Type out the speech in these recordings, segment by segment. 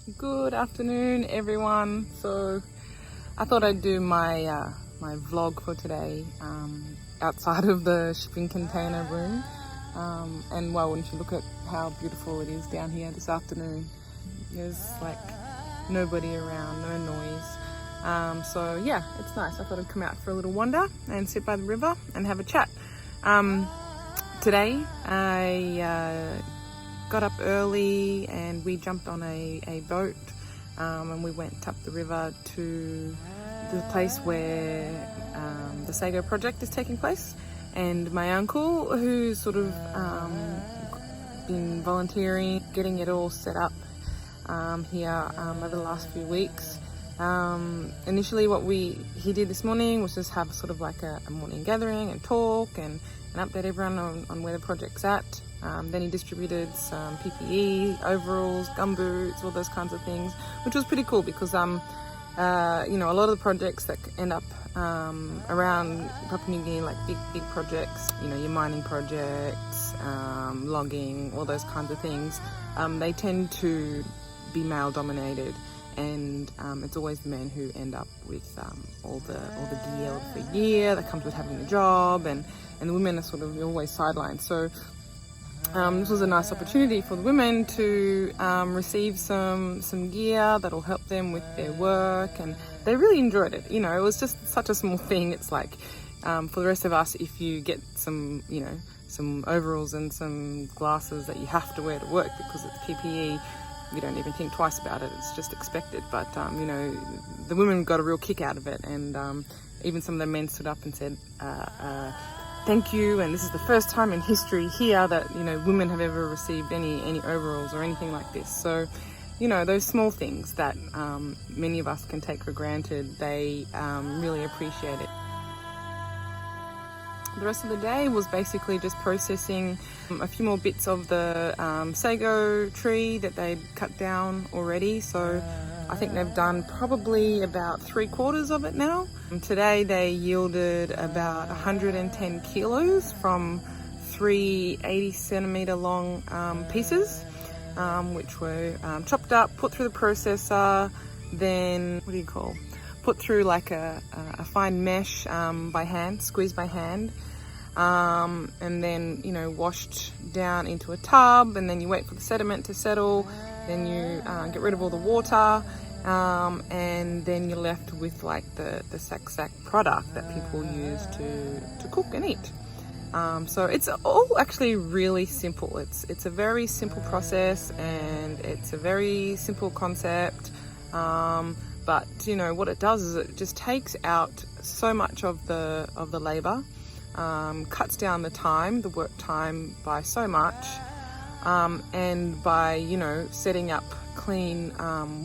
Good afternoon, everyone. So I thought I'd do my my vlog for today outside of the shipping container room. And well, wouldn't you look at how beautiful it is down here this afternoon? There's like nobody around, no noise. So yeah, it's nice. I thought I'd come out for a little wander and sit by the river and have a chat. Today I got up early and we jumped on a boat and we went up the river to the place where the Sago project is taking place. And my uncle, who's sort of been volunteering, getting it all set up here over the last few weeks. Initially what he did this morning was just have sort of like a morning gathering and talk and update everyone on where the project's at. Then he distributed some PPE, overalls, gumboots, all those kinds of things, which was pretty cool because you know, a lot of the projects that end up around Papua New Guinea, like big projects, you know, your mining projects, logging, all those kinds of things, they tend to be male dominated, and it's always the men who end up with all the gear for gear that comes with having the job, and the women are sort of always sidelined. So this was a nice opportunity for the women to receive some gear that'll help them with their work, and they really enjoyed it. You know, it was just such a small thing. It's like for the rest of us, if you get some, you know, some overalls and some glasses that you have to wear to work because it's PPE, you don't even think twice about it. It's just expected. But you know, the women got a real kick out of it, and even some of the men stood up and said, thank you, and this is the first time in history here that, you know, women have ever received any overalls or anything like this. So, you know, those small things that many of us can take for granted, they really appreciate it. The rest of the day was basically just processing a few more bits of the sago tree that they'd cut down already. So I think they've done probably about 3/4 of it now. Today they yielded about 110 kilos from 3 80-centimeter long pieces, which were chopped up, put through the processor, then put through like a fine mesh by hand, squeezed by hand, and then, you know, washed down into a tub, and then you wait for the sediment to settle, then you get rid of all the water, and then you're left with like the sack product that people use to cook and eat. So it's all actually really simple. It's a very simple process, and it's a very simple concept. But you know what it does is it just takes out so much of the labor, cuts down the work time by so much, and by, you know, setting up clean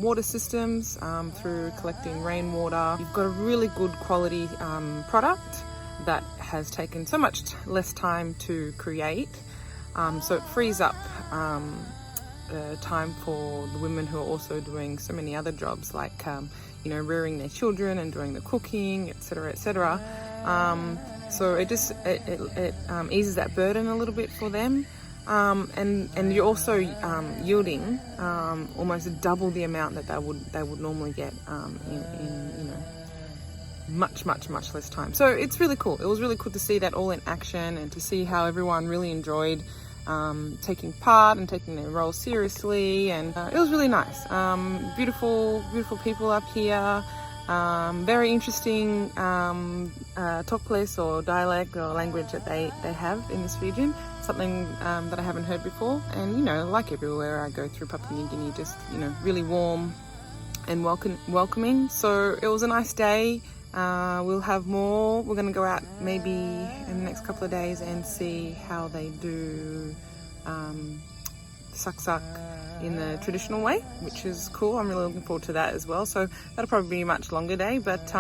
water systems through collecting rainwater. You've got a really good quality product that has taken so much less time to create, so it frees up time for the women who are also doing so many other jobs, like you know, rearing their children and doing the cooking, etc., etc. So it just eases that burden a little bit for them, and you're also yielding almost double the amount that they would normally get in you know, much less time. So it's really cool. It was really cool to see that all in action, and to see how everyone really enjoyed taking part and taking their role seriously, and it was really nice. Beautiful people up here. Very interesting talkless or dialect or language that they have in this region. Something that I haven't heard before. And you know, like everywhere I go through Papua New Guinea, just, you know, really warm and welcoming. So it was a nice day. We'll have more. We're going to go out maybe in the next couple of days and see how they do suck in the traditional way, which is cool. I'm really looking forward to that as well. So that'll probably be a much longer day, but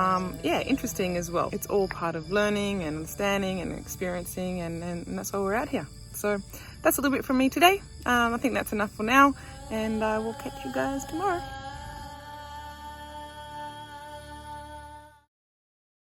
yeah, interesting as well. It's all part of learning and understanding and experiencing, and that's why we're out here. So that's a little bit from me today. I think that's enough for now, and I will catch you guys tomorrow.